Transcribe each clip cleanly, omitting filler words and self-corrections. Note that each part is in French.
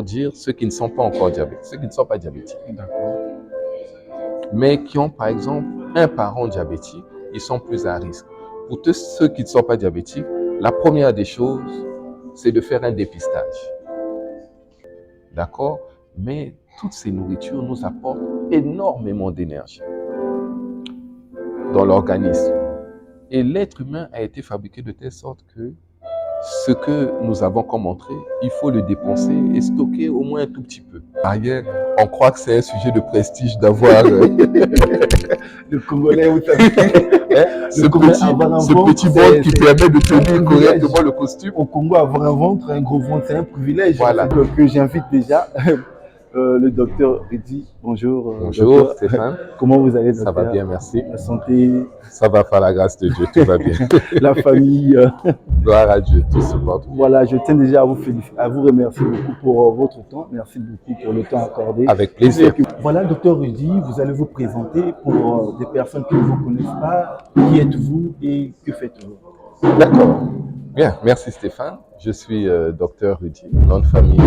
dire ceux qui ne sont pas encore diabétiques, ceux qui ne sont pas diabétiques, D'accord. mais qui ont par exemple un parent diabétique, ils sont plus à risque. Pour tous ceux qui ne sont pas diabétiques, la première des choses, c'est de faire un dépistage. D'accord? Mais toutes ces nourritures nous apportent énormément d'énergie dans l'organisme. Et l'être humain a été fabriqué de telle sorte que ce que nous avons comme entrée, il faut le dépenser et stocker au moins un tout petit peu. Par ailleurs, on croit que c'est un sujet de prestige d'avoir Le Congolais, vous savez, ce petit ventre qui permet de tenir correctement le costume. Au Congo, avoir un ventre, un gros ventre, c'est un privilège. Voilà. Que j'invite déjà le docteur Rudy. Bonjour. Bonjour docteur. Stéphane. Comment vous allez, docteur? Ça va bien, merci. La santé. Ça va par la grâce de Dieu, tout va bien. La famille. Gloire à Dieu, tout se porte. Voilà, je tiens déjà à vous remercier beaucoup pour votre temps. Merci beaucoup pour le temps accordé. Avec plaisir. Voilà, docteur Rudy, vous allez vous présenter pour des personnes qui ne vous connaissent pas. Qui êtes-vous et que faites-vous? D'accord. Bien, merci Stéphane. Je suis docteur Rudy, nom de famille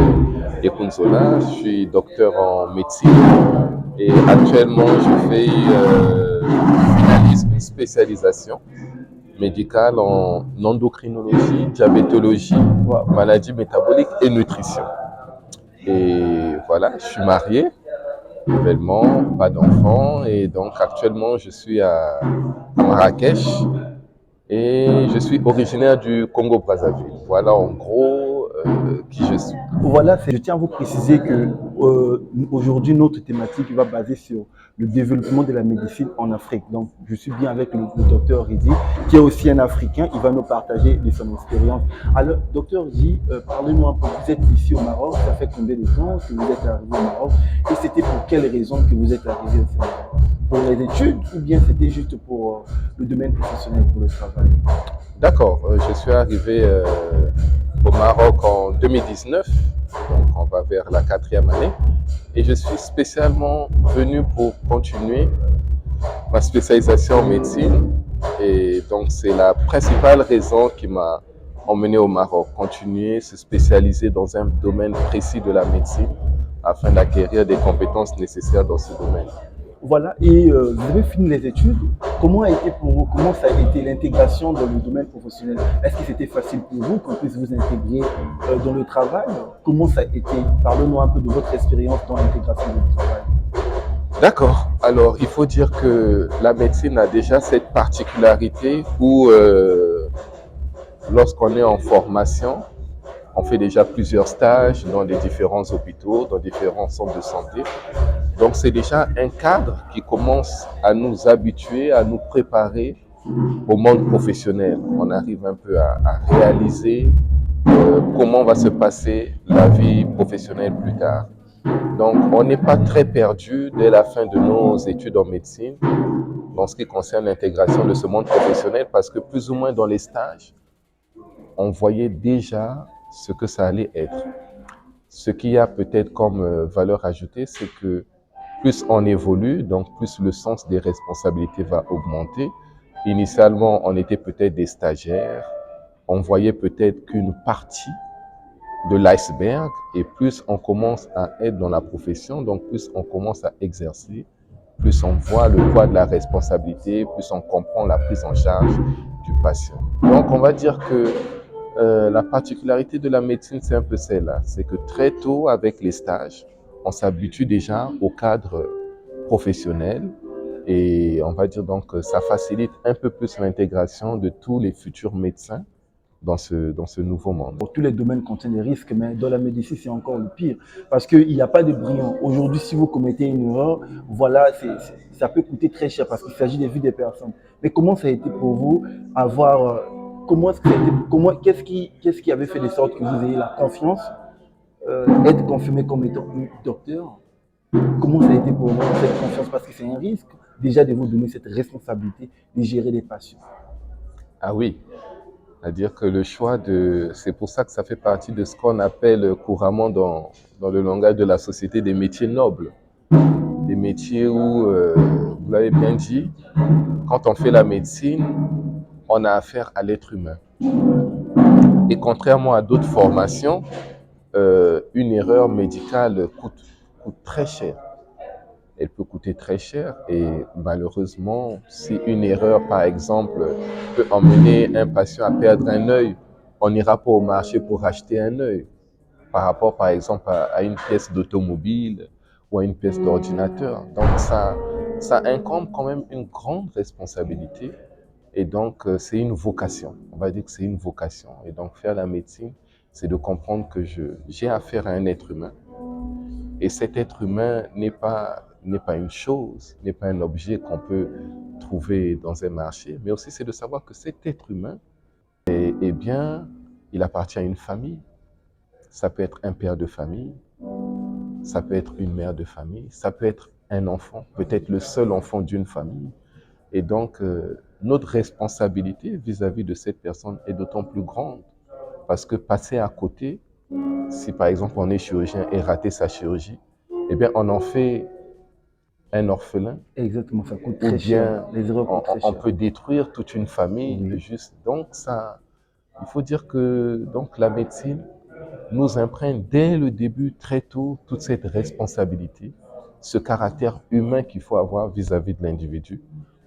Ekunzola. Je suis docteur en médecine et actuellement je finalise une spécialisation médicale en endocrinologie, diabétologie, maladies métaboliques et nutrition. Et voilà, je suis marié, nouvellement, pas d'enfant, et donc actuellement je suis à Marrakech. Et je suis originaire du Congo-Brazzaville. Voilà en gros qui je suis. Voilà, je tiens à vous préciser que aujourd'hui notre thématique va baser sur le développement de la médecine en Afrique. Donc je suis bien avec le docteur Rudy, qui est aussi un Africain. Il va nous partager de son expérience. Alors, docteur Rudy, parlez-nous un peu. Vous êtes ici au Maroc. Ça fait combien de temps que vous êtes arrivé au Maroc? Et c'était pour quelles raisons que vous êtes arrivé au Maroc? Pour les études ou bien c'était juste pour le domaine professionnel, pour le travail? D'accord, je suis arrivé au Maroc en 2019, donc on va vers la 4e année, et je suis spécialement venu pour continuer ma spécialisation en médecine, et donc c'est la principale raison qui m'a emmené au Maroc, continuer, se spécialiser dans un domaine précis de la médecine afin d'acquérir des compétences nécessaires dans ce domaine. Voilà, et vous avez fini les études. Comment a été pour vous, comment ça a été l'intégration dans le domaine professionnel? Est-ce que c'était facile pour vous qu'on puisse vous intégrer dans le travail? Comment ça a été? Parlez-nous un peu de votre expérience dans l'intégration du travail. D'accord. Alors, il faut dire que la médecine a déjà cette particularité où, lorsqu'on est en formation, on fait déjà plusieurs stages dans les différents hôpitaux, dans différents centres de santé. Donc, c'est déjà un cadre qui commence à nous habituer, à nous préparer au monde professionnel. On arrive un peu à réaliser comment va se passer la vie professionnelle plus tard. Donc, on n'est pas très perdu dès la fin de nos études en médecine dans ce qui concerne l'intégration de ce monde professionnel parce que plus ou moins dans les stages, on voyait déjà ce que ça allait être. Ce qu'il y a peut-être comme valeur ajoutée, c'est que plus on évolue, donc plus le sens des responsabilités va augmenter. Initialement, on était peut-être des stagiaires, on voyait peut-être qu'une partie de l'iceberg et plus on commence à être dans la profession, donc plus on commence à exercer, plus on voit le poids de la responsabilité, plus on comprend la prise en charge du patient. Donc on va dire que la particularité de la médecine, c'est un peu celle-là, c'est que très tôt avec les stages, on s'habitue déjà au cadre professionnel et on va dire donc que ça facilite un peu plus l'intégration de tous les futurs médecins dans ce nouveau monde. Tous les domaines contiennent des risques, mais dans la médecine, c'est encore le pire. Parce qu'il n'y a pas de brillant. Aujourd'hui, si vous commettez une erreur, voilà, ça peut coûter très cher parce qu'il s'agit des vies des personnes. Mais comment ça a été pour vous avoir... qu'est-ce qui avait fait de sorte que vous ayez la confiance, être confirmé comme étant docteur? Comment ça a été pour vous cette confiance? Parce que c'est un risque déjà de vous donner cette responsabilité de gérer les patients. Ah oui, c'est-à-dire que le choix c'est pour ça que ça fait partie de ce qu'on appelle couramment dans le langage de la société des métiers nobles. Des métiers où, vous l'avez bien dit, quand on fait la médecine, on a affaire à l'être humain. Et contrairement à d'autres formations, une erreur médicale coûte très cher. Elle peut coûter très cher et malheureusement, si une erreur, par exemple, peut emmener un patient à perdre un œil, on n'ira pas au marché pour acheter un œil par rapport, par exemple, à une pièce d'automobile ou à une pièce d'ordinateur. Donc, ça incombe quand même une grande responsabilité. Et donc, c'est une vocation. On va dire que c'est une vocation. Et donc, faire la médecine, c'est de comprendre que j'ai affaire à un être humain. Et cet être humain n'est pas une chose, n'est pas un objet qu'on peut trouver dans un marché, mais aussi c'est de savoir que cet être humain, eh bien, il appartient à une famille. Ça peut être un père de famille, ça peut être une mère de famille, ça peut être un enfant, peut-être le seul enfant d'une famille. Et donc, notre responsabilité vis-à-vis de cette personne est d'autant plus grande parce que passer à côté, si par exemple on est chirurgien et rater sa chirurgie, eh bien on en fait un orphelin. Exactement, ça coûte Ou très cher. bien Les erreurs coûtent très on cher. peut détruire toute une famille. Oui. Juste. Donc ça, il faut dire que donc, la médecine nous imprègne dès le début, très tôt, toute cette responsabilité, ce caractère humain qu'il faut avoir vis-à-vis de l'individu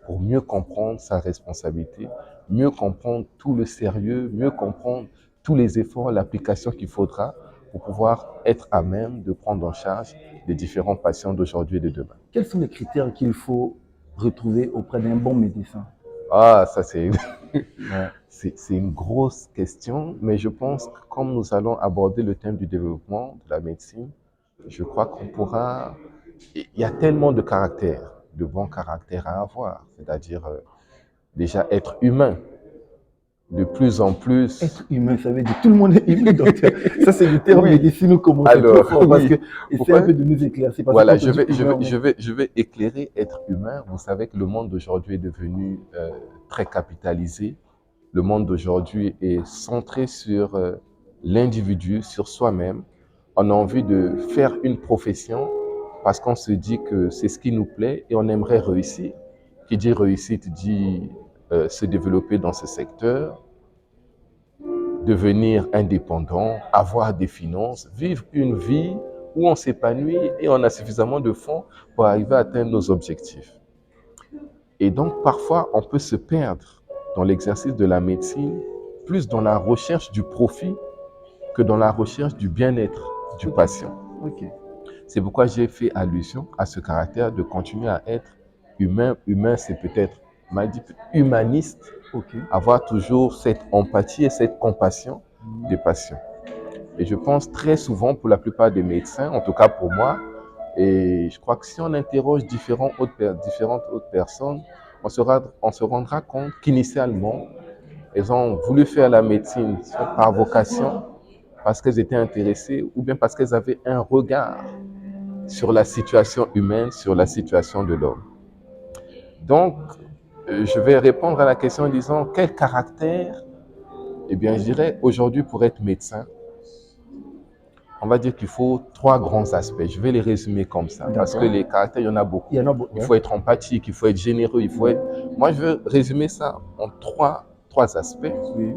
pour mieux comprendre sa responsabilité, mieux comprendre tout le sérieux, mieux comprendre tous les efforts, l'application qu'il faudra pour pouvoir être à même de prendre en charge les différents patients d'aujourd'hui et de demain. Quels sont les critères qu'il faut retrouver auprès d'un bon médecin? Ah, ça c'est Ouais. c'est une grosse question, mais je pense que comme nous allons aborder le thème du développement de la médecine, je crois qu'on pourra... Il y a tellement de caractères, de bons caractères à avoir, c'est-à-dire déjà être humain, de plus en plus... Être humain, ça veut dire tout le monde est humain, docteur. Ça, c'est du terme Oui. médecine où commence Alors, trop fort. Parce oui. que, essaie Pourquoi? un peu de nous éclaircir. Parce Voilà, que quand on dit humain, on est- je vais éclairer être humain. Vous savez que le monde d'aujourd'hui est devenu très capitalisé. Le monde d'aujourd'hui est centré sur l'individu, sur soi-même. On a envie de faire une profession parce qu'on se dit que c'est ce qui nous plaît et on aimerait réussir. Qui dit réussite dit se développer dans ce secteur, devenir indépendant, avoir des finances, vivre une vie où on s'épanouit et on a suffisamment de fonds pour arriver à atteindre nos objectifs. Et donc, parfois, on peut se perdre dans l'exercice de la médecine, plus dans la recherche du profit que dans la recherche du bien-être du patient. Ok. C'est pourquoi j'ai fait allusion à ce caractère de continuer à être humain. Humain, c'est peut-être mal dit, humaniste, Ok. avoir toujours cette empathie et cette compassion des patients. Et je pense très souvent pour la plupart des médecins, en tout cas pour moi, et je crois que si on interroge différentes autres personnes, on se rendra compte qu'initialement, elles ont voulu faire la médecine soit par vocation, parce qu'elles étaient intéressées, ou bien parce qu'elles avaient un regard sur la situation humaine, sur la situation de l'homme. Donc, je vais répondre à la question en disant quel caractère? Eh bien, je dirais aujourd'hui pour être médecin, on va dire qu'il faut 3 grands aspects. Je vais les résumer comme ça, parce que les caractères, il y en a beaucoup. Il y en a beaucoup. Il faut être empathique, il faut être généreux, il faut être... Moi, je veux résumer ça en trois aspects. Oui.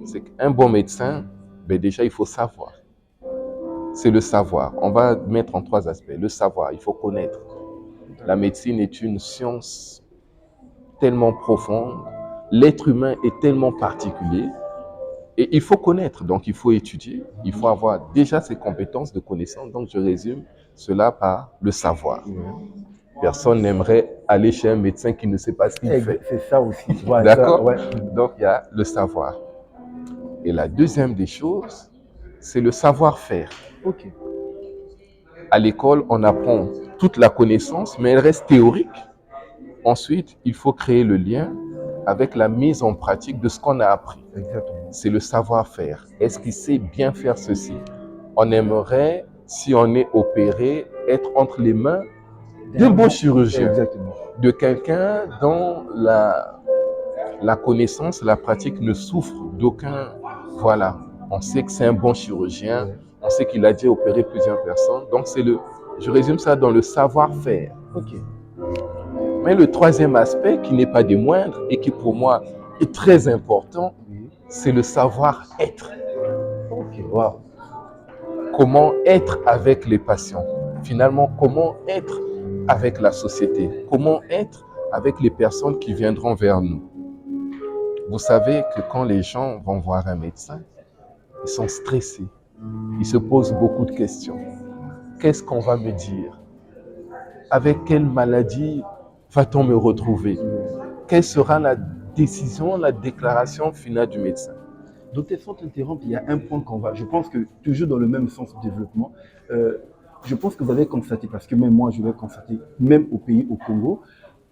C'est qu'un bon médecin, ben déjà, il faut savoir. C'est le savoir. On va mettre en 3 aspects. Le savoir, il faut connaître. La médecine est une science tellement profonde. L'être humain est tellement particulier. Et il faut connaître, donc il faut étudier, il faut avoir déjà ces compétences de connaissance. Donc je résume cela par le savoir. Personne n'aimerait aller chez un médecin qui ne sait pas ce qu'il fait. C'est ça aussi. Ouais, D'accord? Ouais. Donc il y a le savoir. Et la deuxième des choses, c'est le savoir-faire. Ok. À l'école, on apprend toute la connaissance, mais elle reste théorique. Ensuite, il faut créer le lien avec la mise en pratique de ce qu'on a appris. Exactement. C'est le savoir-faire. Est-ce qu'il sait bien faire ceci? On aimerait, si on est opéré, être entre les mains d'un bon chirurgien. Exactement. De quelqu'un dont la connaissance, la pratique ne souffre d'aucun... Voilà, on sait que c'est un bon chirurgien, on sait qu'il a déjà opéré plusieurs personnes. Donc, je résume ça dans le savoir-faire. Ok. Mais le troisième aspect, qui n'est pas des moindres et qui pour moi est très important, c'est le savoir-être. Ok. Wow. comment être avec les patients, finalement comment être avec la société, comment être avec les personnes qui viendront vers nous. Vous savez que quand les gens vont voir un médecin, ils sont stressés, ils se posent beaucoup de questions. Qu'est-ce qu'on va me dire? Avec quelle maladie va-t-on me retrouver? Quelle sera la décision, la déclaration finale du médecin? Docteur, sans t'interrompre, il y a un point qu'on va, je pense que toujours dans le même sens de développement, je pense que vous avez constaté, parce que même moi je l'ai constaté, même au pays, au Congo,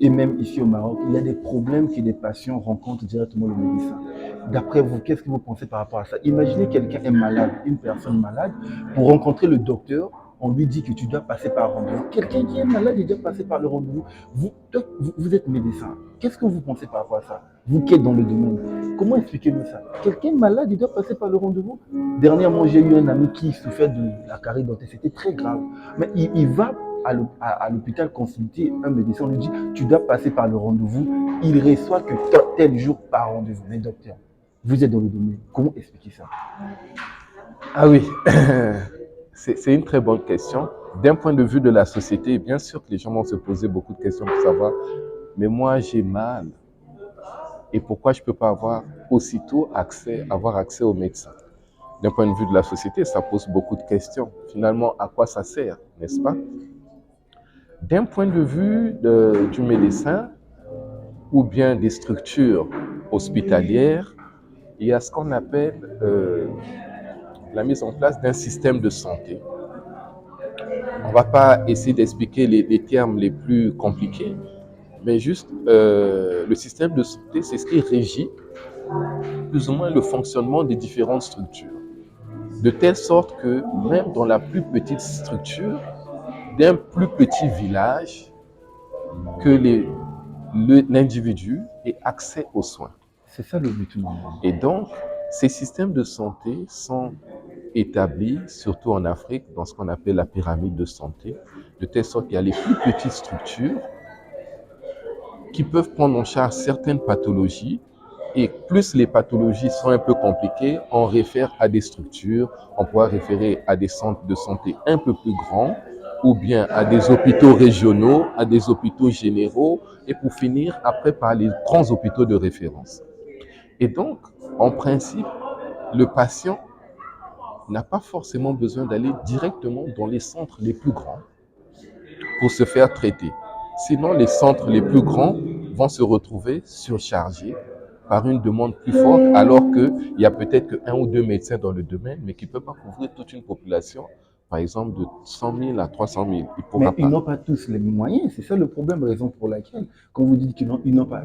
et même ici au Maroc, il y a des problèmes que les patients rencontrent directement le médecin. D'après vous, qu'est-ce que vous pensez par rapport à ça? Imaginez quelqu'un est malade, une personne malade, pour rencontrer le docteur, on lui dit que tu dois passer par rendez-vous. Quelqu'un qui est malade, il doit passer par le rendez-vous. Vous êtes médecin. Qu'est-ce que vous pensez par rapport à ça? Vous qui êtes dans le domaine. Comment expliquez-nous ça? Quelqu'un malade, il doit passer par le rendez-vous. Dernièrement, j'ai eu un ami qui souffrait de la carie dentaire. C'était très grave. Mais il va à l'hôpital consulter un médecin. On lui dit, tu dois passer par le rendez-vous. Il reçoit que tel jour par rendez-vous. Mais docteur, vous êtes dans le domaine. Comment expliquer ça? Ah oui, c'est une très bonne question. D'un point de vue de la société, bien sûr que les gens vont se poser beaucoup de questions pour savoir, mais moi j'ai mal. Et pourquoi je ne peux pas avoir aussitôt avoir accès au médecin? D'un point de vue de la société, ça pose beaucoup de questions. Finalement, à quoi ça sert, n'est-ce pas? D'un point de vue du médecin ou bien des structures hospitalières, il y a ce qu'on appelle la mise en place d'un système de santé. On ne va pas essayer d'expliquer les termes les plus compliqués, mais juste le système de santé, c'est ce qui régit plus ou moins le fonctionnement des différentes structures. De telle sorte que même dans la plus petite structure, d'un plus petit village, que l'individu ait accès aux soins. C'est ça le but, normalement. Et donc, ces systèmes de santé sont établis, surtout en Afrique, dans ce qu'on appelle la pyramide de santé, de telle sorte qu'il y a les plus petites structures qui peuvent prendre en charge certaines pathologies. Et plus les pathologies sont un peu compliquées, on réfère à des structures, on pourra référer à des centres de santé un peu plus grands, ou bien à des hôpitaux régionaux, à des hôpitaux généraux, et pour finir après par les grands hôpitaux de référence. Et donc, en principe, le patient n'a pas forcément besoin d'aller directement dans les centres les plus grands pour se faire traiter. Sinon, les centres les plus grands vont se retrouver surchargés par une demande plus forte, alors qu'il y a peut-être qu'un ou deux médecins dans le domaine, mais qui ne peuvent pas couvrir toute une population, par exemple de 100 000 à 300 000. Il ne pourra Mais ils pas. n'ont pas tous les moyens, c'est ça le problème, raison pour laquelle, quand vous dites qu'ils n'ont pas,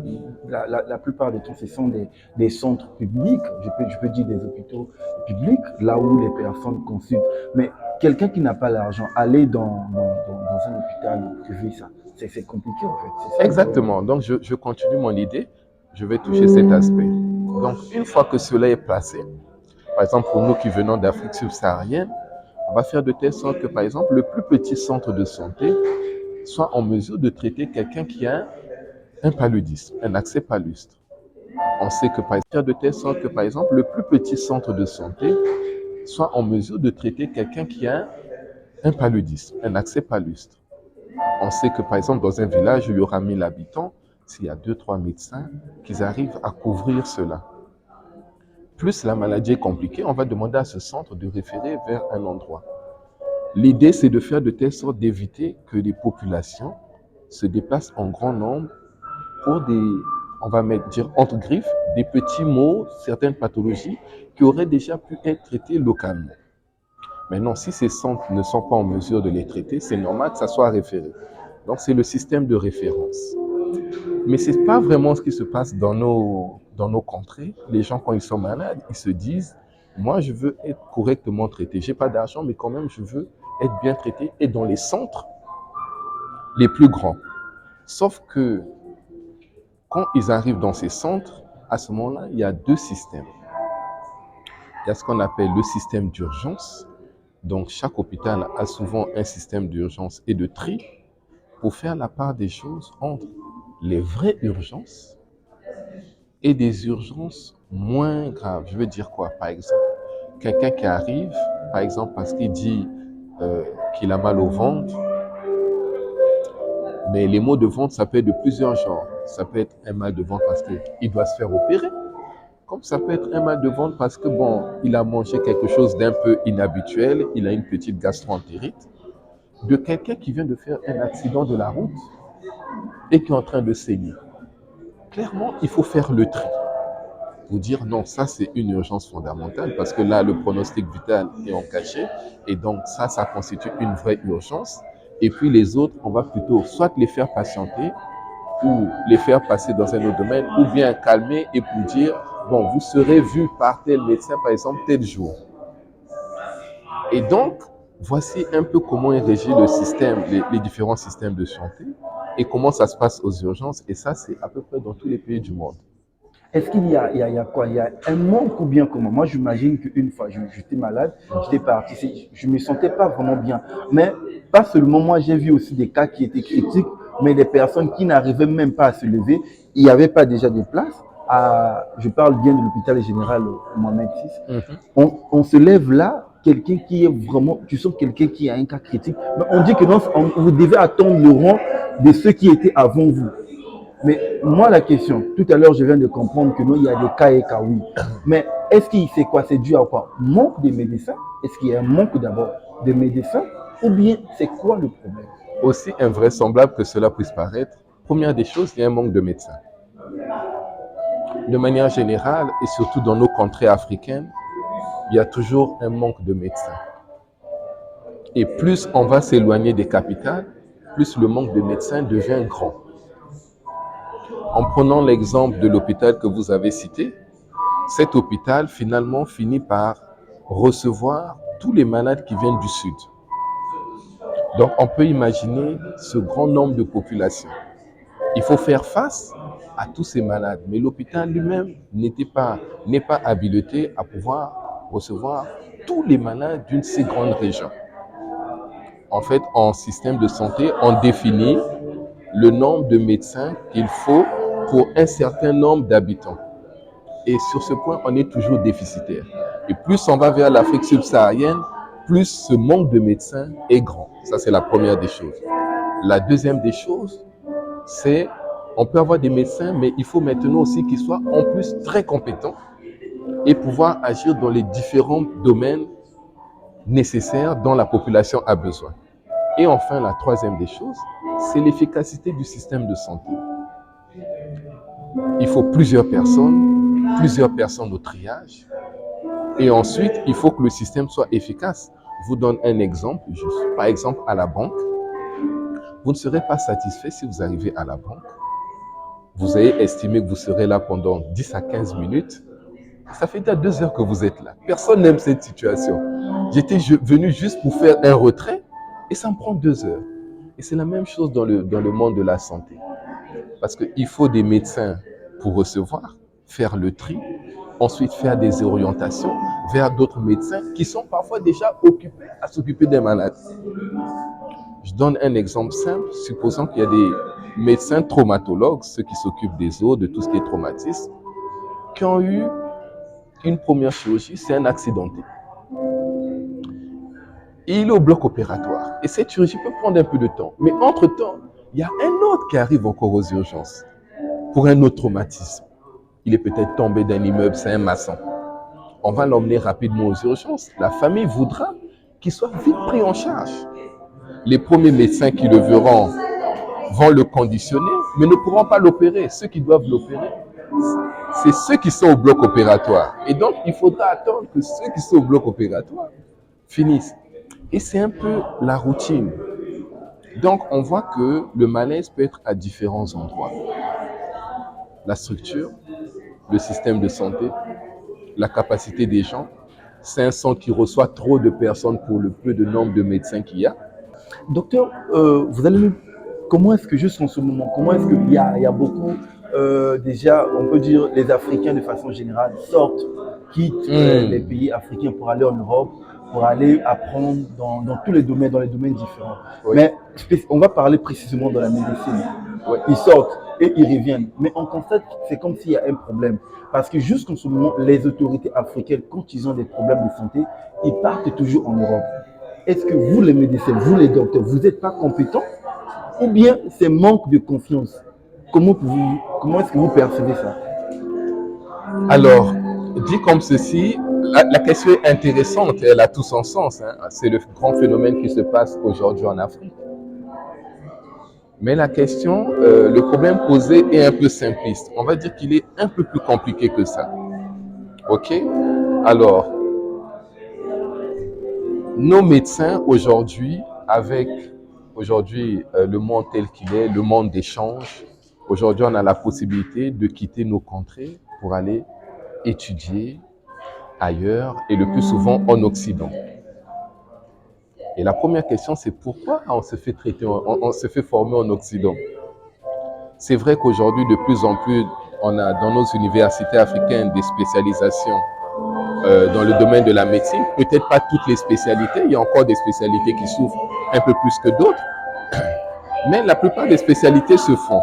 la plupart des temps, ce sont des centres publics, je peux dire des hôpitaux publics, là où les personnes consultent. Mais quelqu'un qui n'a pas l'argent, aller dans un hôpital privé, ça, c'est compliqué en fait. C'est ça le problème. Exactement. Donc, je continue mon idée. Je vais toucher cet aspect. Donc, une fois que cela est placé, par exemple, pour nous qui venons d'Afrique subsaharienne, on va faire de telle sorte que, par exemple, le plus petit centre de santé soit en mesure de traiter quelqu'un qui a un paludisme, un accès palustre. On sait que, par exemple, faire de telle sorte que, par exemple, le plus petit centre de santé soit en mesure de traiter quelqu'un qui a un paludisme, un accès palustre. On sait que, par exemple, dans un village où il y aura 1000 habitants, s'il y a 2-3 médecins, qu'ils arrivent à couvrir cela. Plus la maladie est compliquée, on va demander à ce centre de référer vers un endroit. L'idée, c'est de faire de telle sorte d'éviter que les populations se déplacent en grand nombre pour on va dire entre griffes, des petits maux, certaines pathologies qui auraient déjà pu être traitées localement. Maintenant, si ces centres ne sont pas en mesure de les traiter, c'est normal que ça soit référé. Donc, c'est le système de référence. Mais ce n'est pas vraiment ce qui se passe dans nos contrées. Les gens, quand ils sont malades, ils se disent, moi, je veux être correctement traité. Je n'ai pas d'argent, mais quand même, je veux être bien traité et dans les centres les plus grands. Sauf que quand ils arrivent dans ces centres, à ce moment-là, il y a deux systèmes. Il y a ce qu'on appelle le système d'urgence. Donc, chaque hôpital a souvent un système d'urgence et de tri pour faire la part des choses entre les vraies urgences et des urgences moins graves. Je veux dire quoi? Par exemple, quelqu'un qui arrive par exemple, parce qu'il dit qu'il a mal au ventre. Mais les maux de ventre, ça peut être de plusieurs genres. Ça peut être un mal de ventre parce qu'il doit se faire opérer. Comme ça peut être un mal de ventre parce que, bon, il a mangé quelque chose d'un peu inhabituel, il a une petite gastro-entérite. De quelqu'un qui vient de faire un accident de la route et qui est en train de saigner. Clairement, il faut faire le tri. Vous dire non, ça c'est une urgence fondamentale parce que là, le pronostic vital est en cachet et donc ça constitue une vraie urgence. Et puis les autres, on va plutôt soit les faire patienter ou les faire passer dans un autre domaine ou bien calmer et pour dire, bon, vous serez vu par tel médecin, par exemple, tel jour. Et donc, voici un peu comment est régi le système, les différents systèmes de santé et comment ça se passe aux urgences. Et ça, c'est à peu près dans tous les pays du monde. Est-ce qu'il y a quoi? Il y a un manque ou bien comment? Moi, j'imagine qu'une fois, j'étais malade, j'étais parti, je ne me sentais pas vraiment bien. Mais pas seulement moi, j'ai vu aussi des cas qui étaient critiques, mais des personnes qui n'arrivaient même pas à se lever. Il n'y avait pas déjà de place. Je parle bien de l'hôpital général Mohamed VI. On se lève là, quelqu'un qui est vraiment, tu sens quelqu'un qui a un cas critique. Mais on dit que non, vous devez attendre le rang de ceux qui étaient avant vous. Mais moi, la question, tout à l'heure, je viens de comprendre que non, il y a des cas et cas, oui. Mais est-ce qu'il c'est quoi? C'est dû à quoi? Manque de médecins? Est-ce qu'il y a un manque d'abord de médecins? Ou bien c'est quoi le problème? Aussi invraisemblable que cela puisse paraître, première des choses, il y a un manque de médecins. De manière générale, et surtout dans nos contrées africaines, il y a toujours un manque de médecins. Et plus on va s'éloigner des capitales, plus le manque de médecins devient grand. En prenant l'exemple de l'hôpital que vous avez cité, cet hôpital finalement finit par recevoir tous les malades qui viennent du sud. Donc on peut imaginer ce grand nombre de populations. Il faut faire face à tous ces malades, mais l'hôpital lui-même n'est pas habilité à pouvoir recevoir tous les malades d'une si grande région. En fait, en système de santé, on définit le nombre de médecins qu'il faut pour un certain nombre d'habitants. Et sur ce point, on est toujours déficitaire. Et plus on va vers l'Afrique subsaharienne, plus ce manque de médecins est grand. Ça, c'est la première des choses. La deuxième des choses, c'est on peut avoir des médecins, mais il faut maintenant aussi qu'ils soient en plus très compétents et pouvoir agir dans les différents domaines nécessaires dont la population a besoin. Et enfin, la troisième des choses, c'est l'efficacité du système de santé. Il faut plusieurs personnes au triage. Et ensuite, il faut que le système soit efficace. Je vous donne un exemple. Par exemple, à la banque, vous ne serez pas satisfait si vous arrivez à la banque. Vous avez estimé que vous serez là pendant 10 à 15 minutes. Ça fait déjà 2 heures que vous êtes là. Personne n'aime cette situation. J'étais venu juste pour faire un retrait et ça me prend 2 heures. Et c'est la même chose dans le monde de la santé. Parce qu'il faut des médecins pour recevoir, faire le tri, ensuite faire des orientations vers d'autres médecins qui sont parfois déjà occupés à s'occuper des malades. Je donne un exemple simple. Supposons qu'il y a des médecins traumatologues, ceux qui s'occupent des os, de tout ce qui est traumatisme, qui ont eu une première chirurgie, c'est un accidenté. Et il est au bloc opératoire. Et cette chirurgie peut prendre un peu de temps. Mais entre-temps, il y a un autre qui arrive encore aux urgences pour un autre traumatisme. Il est peut-être tombé d'un immeuble, c'est un maçon. On va l'emmener rapidement aux urgences. La famille voudra qu'il soit vite pris en charge. Les premiers médecins qui le verront vont le conditionner, mais ne pourront pas l'opérer. Ceux qui doivent l'opérer, c'est ceux qui sont au bloc opératoire. Et donc, il faudra attendre que ceux qui sont au bloc opératoire finissent. Et c'est un peu la routine. Donc, on voit que le malaise peut être à différents endroits. La structure, le système de santé, la capacité des gens. C'est un centre qui reçoit trop de personnes pour le peu de nombre de médecins qu'il y a. Docteur, vous allez me... Comment est-ce que juste en ce moment, comment est-ce qu'il y a beaucoup, déjà, on peut dire, les Africains de façon générale sortent, quittent les pays africains pour aller en Europe, pour aller apprendre dans tous les domaines différents. Oui. Mais on va parler précisément de la médecine. Oui. Ils sortent et ils reviennent. Mais on constate que c'est comme s'il y a un problème. Parce que jusqu'en ce moment, les autorités africaines, quand ils ont des problèmes de santé, ils partent toujours en Europe. Est-ce que vous, les médecins, vous, les docteurs, vous n'êtes pas compétents ou bien c'est manque de confiance? Comment est-ce que vous percevez ça? Alors, dit comme ceci, la question est intéressante et elle a tout son sens. Hein. C'est le grand phénomène qui se passe aujourd'hui en Afrique. Mais la question, le problème posé est un peu simpliste. On va dire qu'il est un peu plus compliqué que ça. OK? Alors, nos médecins aujourd'hui, avec le monde tel qu'il est, le monde d'échange, aujourd'hui on a la possibilité de quitter nos contrées pour aller étudier ailleurs et le plus souvent en Occident. Et la première question, c'est pourquoi on se fait traiter, on se fait former en Occident. C'est vrai qu'aujourd'hui, de plus en plus, on a dans nos universités africaines des spécialisations dans le domaine de la médecine. Peut-être pas toutes les spécialités, il y a encore des spécialités qui souffrent un peu plus que d'autres, mais la plupart des spécialités se font.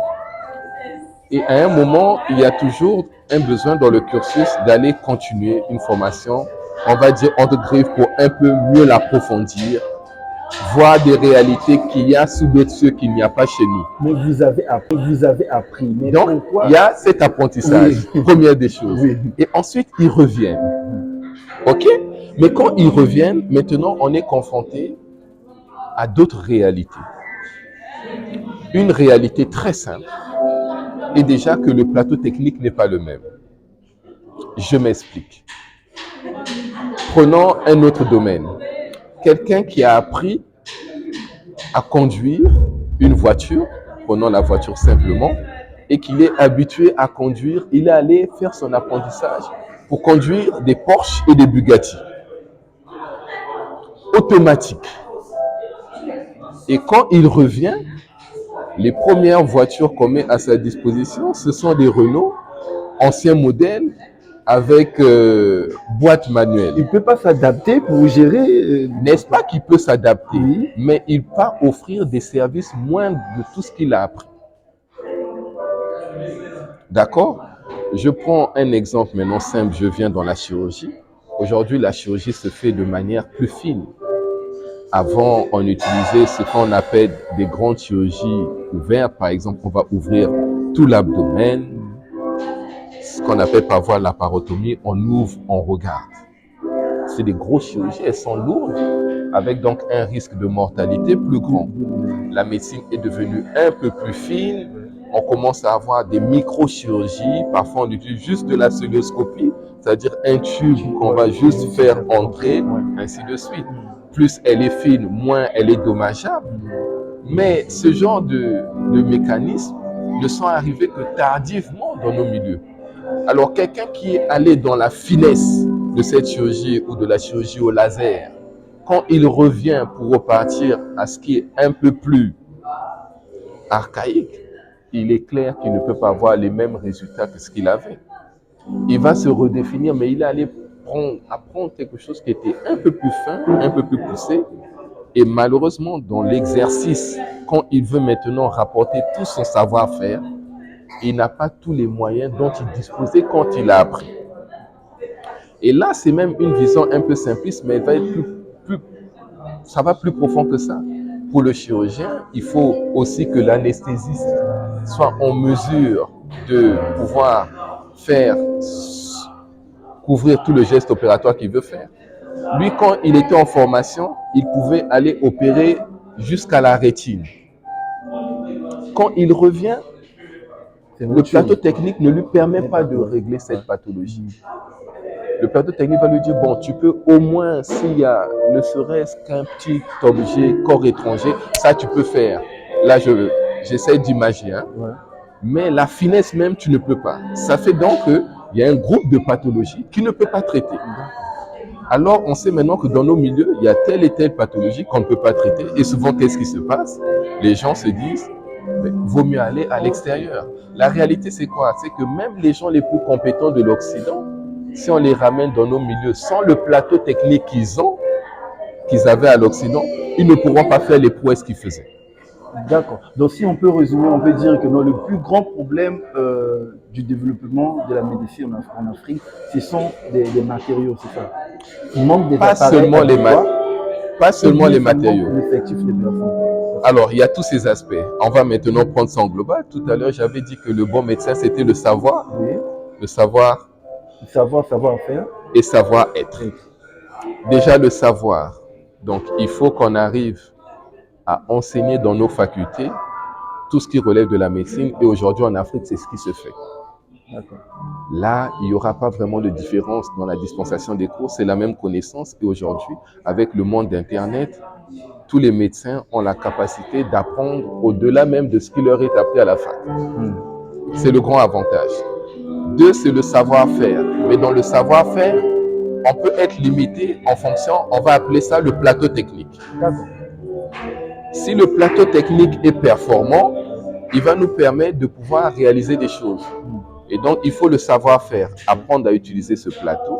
Et à un moment, il y a toujours un besoin dans le cursus d'aller continuer une formation, on va dire entre griffes, pour un peu mieux l'approfondir, voir des réalités qu'il y a sous d'autres cieux qu'il n'y a pas chez nous. Mais vous avez appris. Mais donc, pourquoi? Il y a cet apprentissage, oui. Première des choses. Oui. Et ensuite, ils reviennent. OK? Mais quand ils reviennent, maintenant, on est confronté à d'autres réalités. Une réalité très simple est déjà que le plateau technique n'est pas le même. Je m'explique. Prenons un autre domaine. Quelqu'un qui a appris à conduire une voiture, prenons la voiture simplement, et qu'il est habitué à conduire, il est allé faire son apprentissage pour conduire des Porsche et des Bugatti. Automatique. Et quand il revient, les premières voitures qu'on met à sa disposition, ce sont des Renault, anciens modèles, avec boîte manuelle. Il ne peut pas s'adapter pour gérer... N'est-ce pas qu'il peut s'adapter, oui. Mais il peut offrir des services moindres de tout ce qu'il a appris. D'accord? Je prends un exemple maintenant simple, je viens dans la chirurgie. Aujourd'hui, la chirurgie se fait de manière plus fine. Avant, on utilisait ce qu'on appelle des grandes chirurgies ouvertes. Par exemple, on va ouvrir tout l'abdomen. Ce qu'on appelle parfois la parotomie, on ouvre, on regarde. C'est des grosses chirurgies, elles sont lourdes, avec donc un risque de mortalité plus grand. La médecine est devenue un peu plus fine. On commence à avoir des microchirurgies. Parfois, on utilise juste de la cœlioscopie, c'est-à-dire un tube qu'on va juste faire entrer, ainsi de suite. Plus elle est fine, moins elle est dommageable. Mais ce genre de mécanismes ne sont arrivés que tardivement dans nos milieux. Alors, quelqu'un qui est allé dans la finesse de cette chirurgie ou de la chirurgie au laser, quand il revient pour repartir à ce qui est un peu plus archaïque, il est clair qu'il ne peut pas avoir les mêmes résultats que ce qu'il avait. Il va se redéfinir, mais il est allé apprendre quelque chose qui était un peu plus fin, un peu plus poussé. Et malheureusement, dans l'exercice, quand il veut maintenant rapporter tout son savoir-faire, il n'a pas tous les moyens dont il disposait quand il a appris. Et là, c'est même une vision un peu simpliste, mais elle va être ça va plus profond que ça. Pour le chirurgien, il faut aussi que l'anesthésiste soit en mesure de pouvoir couvrir tout le geste opératoire qu'il veut faire. Lui, quand il était en formation, il pouvait aller opérer jusqu'à la rétine. Quand il revient, le plateau technique ne lui permet pas de régler cette pathologie. Le plateau technique va lui dire, bon, tu peux au moins, s'il y a ne serait-ce qu'un petit objet, corps étranger, ça tu peux faire. Là, j'essaie d'imaginer. Hein. Ouais. Mais la finesse même, tu ne peux pas. Ça fait donc qu'il y a un groupe de pathologies qu'il ne peut pas traiter. Alors, on sait maintenant que dans nos milieux, il y a telle et telle pathologie qu'on ne peut pas traiter. Et souvent, qu'est-ce qui se passe? Les gens se disent, mais vaut mieux aller à l'extérieur. La réalité, c'est quoi? C'est que même les gens les plus compétents de l'Occident, si on les ramène dans nos milieux sans le plateau technique qu'ils avaient à l'Occident, ils ne pourront pas faire les prouesses qu'ils faisaient. D'accord. Donc, si on peut résumer, on peut dire que non, le plus grand problème du développement de la médecine en Afrique, ce sont des matériaux, c'est ça. Il manque des Pas appareils seulement adéquats pas ou seulement bien les ça manque matériaux. l'effectif des personnes. Alors, il y a tous ces aspects. On va maintenant prendre ça en global. Tout à l'heure, j'avais dit que le bon médecin, c'était Oui. le savoir Savoir-faire. et savoir-être. Et- Déjà, le savoir. Donc, il faut qu'on arrive à enseigner dans nos facultés tout ce qui relève de la médecine. Et aujourd'hui, en Afrique, c'est ce qui se fait. D'accord. Là, il n'y aura pas vraiment de différence dans la dispensation des cours. C'est la même connaissance. Et aujourd'hui, avec le monde d'Internet, tous les médecins ont la capacité d'apprendre au-delà même de ce qui leur est appris à la fac. C'est le grand avantage. Deux, c'est le savoir-faire. Mais dans le savoir-faire, on peut être limité en fonction, on va appeler ça le plateau technique. D'accord. Si le plateau technique est performant, il va nous permettre de pouvoir réaliser des choses. Et donc, il faut le savoir-faire, apprendre à utiliser ce plateau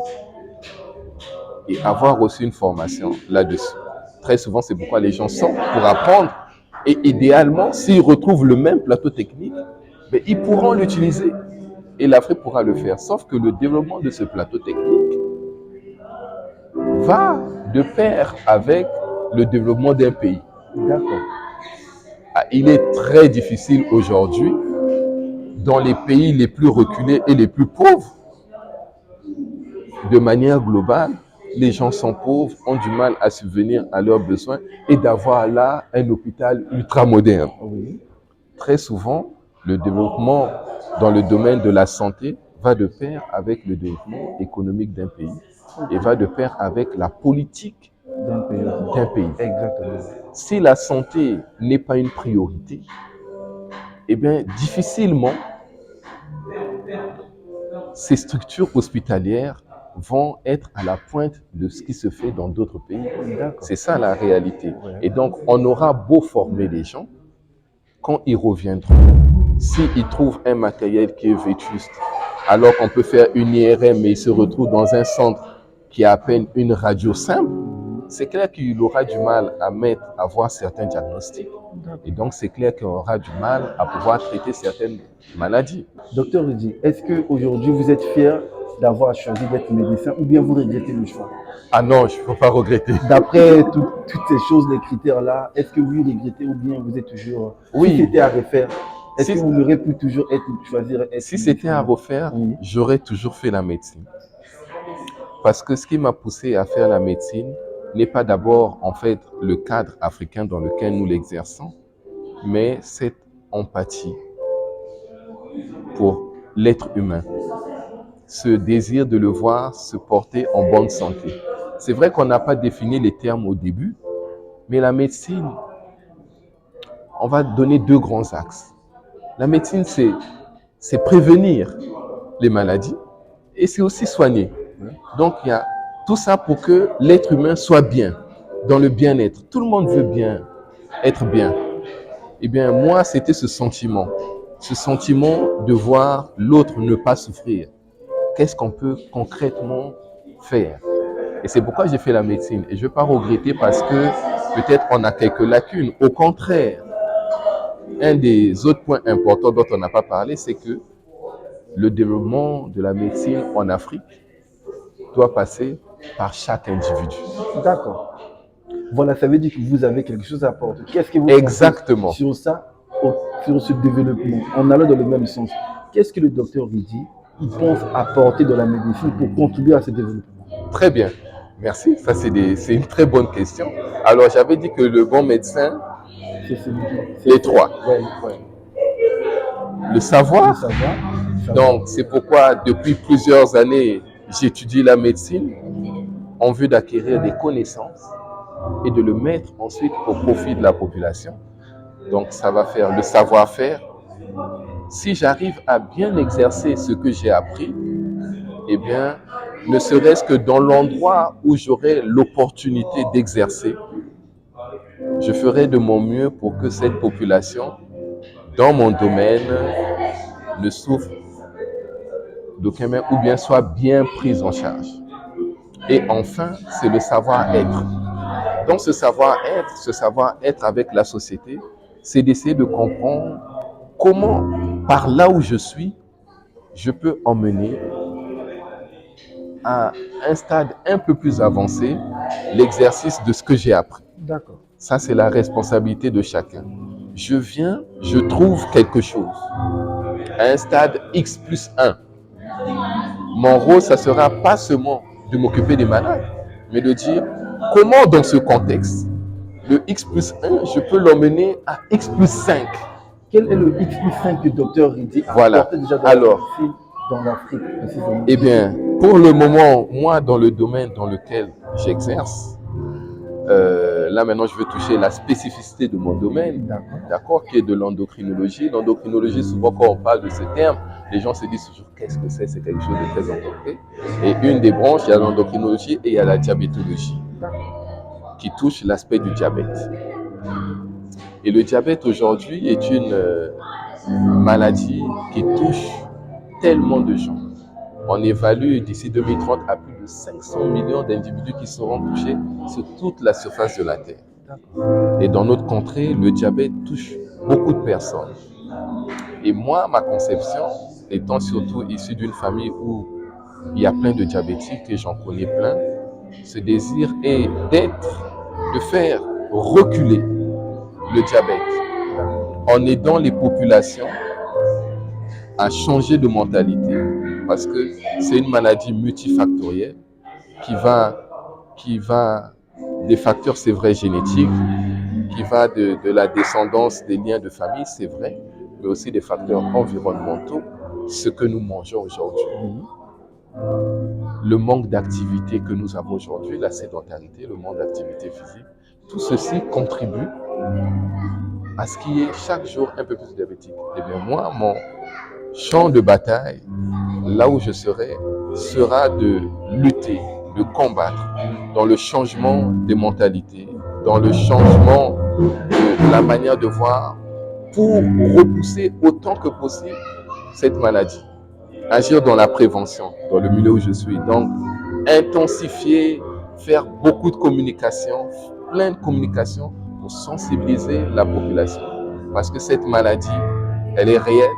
et avoir aussi une formation là-dessus. Très souvent, c'est pourquoi les gens sortent pour apprendre. Et idéalement, s'ils retrouvent le même plateau technique, ben, ils pourront l'utiliser. Et l'Afrique pourra le faire. Sauf que le développement de ce plateau technique va de pair avec le développement d'un pays. D'accord. Il est très difficile aujourd'hui, dans les pays les plus reculés et les plus pauvres, de manière globale, les gens sont pauvres, ont du mal à subvenir à leurs besoins et d'avoir là un hôpital ultra moderne. Oui. Très souvent, le développement dans le domaine de la santé va de pair avec le développement économique d'un pays et va de pair avec la politique D'un pays. d'un pays. Exactement. Si la santé n'est pas une priorité, eh bien, difficilement, ces structures hospitalières vont être à la pointe de ce qui se fait dans d'autres pays. D'accord. C'est ça la réalité. Ouais. Et donc, on aura beau former les gens, quand ils reviendront, s'ils trouvent un matériel qui est vétuste, alors qu'on peut faire une IRM, mais ils se retrouvent dans un centre qui a à peine une radio simple, c'est clair qu'il aura du mal à voir certains diagnostics. Et donc, c'est clair qu'il aura du mal à pouvoir traiter certaines maladies. Docteur Rudy, est-ce qu'aujourd'hui vous êtes fier d'avoir choisi d'être médecin ou bien vous regrettez le choix? Ah non, je ne peux pas regretter. D'après toutes ces choses, les critères-là, est-ce que vous regrettez ou bien vous êtes toujours... Oui. Si c'était à refaire, est-ce Si- que vous aurez pu toujours choisir être Si c'était à médecin? refaire, Oui. j'aurais toujours fait la médecine. Parce que ce qui m'a poussé à faire la médecine n'est pas d'abord, en fait, le cadre africain dans lequel nous l'exerçons, mais cette empathie pour l'être humain, ce désir de le voir se porter en bonne santé. C'est vrai qu'on n'a pas défini les termes au début, mais la médecine, on va donner deux grands axes. La médecine, c'est prévenir les maladies et c'est aussi soigner. Donc, il y a tout ça pour que l'être humain soit bien, dans le bien-être. Tout le monde veut bien être bien. Eh bien, moi, c'était ce sentiment de voir l'autre ne pas souffrir. Qu'est-ce qu'on peut concrètement faire? Et c'est pourquoi j'ai fait la médecine. Et je ne vais pas regretter parce que peut-être on a quelques lacunes. Au contraire, un des autres points importants dont on n'a pas parlé, c'est que le développement de la médecine en Afrique doit passer par chaque individu. D'accord. Voilà, ça veut dire que vous avez quelque chose à apporter. Qu'est-ce que vous Exactement. pensez sur ça, sur ce développement, en allant dans le même sens? Qu'est-ce que le docteur Rudy il pense apporter dans la médecine pour contribuer à ce développement? Très bien. Merci. Ça, c'est une très bonne question. Alors, j'avais dit que le bon médecin, les trois. Ouais, ouais. Le savoir. Le savoir. Donc, c'est pourquoi depuis plusieurs années, j'étudie la médecine en vue d'acquérir des connaissances et de le mettre ensuite au profit de la population. Donc, ça va faire le savoir-faire. Si j'arrive à bien exercer ce que j'ai appris, eh bien, ne serait-ce que dans l'endroit où j'aurai l'opportunité d'exercer, je ferai de mon mieux pour que cette population, dans mon domaine, ne souffre d'aucun mal ou bien soit bien prise en charge. Et enfin, c'est le savoir-être. Donc ce savoir-être avec la société, c'est d'essayer de comprendre comment, par là où je suis, je peux emmener à un stade un peu plus avancé l'exercice de ce que j'ai appris. D'accord. Ça, c'est la responsabilité de chacun. Je viens, je trouve quelque chose à un stade X plus 1. Mon rôle, ça sera pas seulement de m'occuper des malades, mais de dire comment dans ce contexte, le X plus 1, je peux l'emmener à X plus 5. Quel est le X plus 5 que le docteur Riddy a Voilà. apporté déjà dans Alors, l'Afrique précisément? Eh bien, pour le moment, moi, dans le domaine dans lequel j'exerce, là maintenant, je veux toucher la spécificité de mon domaine, d'accord, qui est de l'endocrinologie. L'endocrinologie, souvent, quand on parle de ce terme, les gens se disent toujours qu'est-ce que c'est quelque chose de très endocriné. Et une des branches, il y a l'endocrinologie et il y a la diabétologie, qui touche l'aspect du diabète. Et le diabète aujourd'hui est une maladie qui touche tellement de gens. On évalue d'ici 2030 à plus de 500 millions d'individus qui seront touchés sur toute la surface de la Terre. Et dans notre contrée, le diabète touche beaucoup de personnes. Et moi, ma conception, étant surtout issue d'une famille où il y a plein de diabétiques et j'en connais plein, ce désir est de faire reculer le diabète en aidant les populations à changer de mentalité, parce que c'est une maladie multifactorielle qui va des facteurs, c'est vrai, génétiques, qui va de la descendance des liens de famille, c'est vrai, mais aussi des facteurs environnementaux, ce que nous mangeons aujourd'hui, le manque d'activité que nous avons aujourd'hui, la sédentarité, le manque d'activité physique, tout ceci contribue à ce qu'il y ait chaque jour un peu plus de diabétiques. Et bien moi, mon champ de bataille, là où je serai, sera de lutter, de combattre dans le changement des mentalités, dans le changement de la manière de voir pour repousser autant que possible cette maladie. Agir dans la prévention, dans le milieu où je suis. Donc, intensifier, faire beaucoup de communication, plein de communication pour sensibiliser la population. Parce que cette maladie, elle est réelle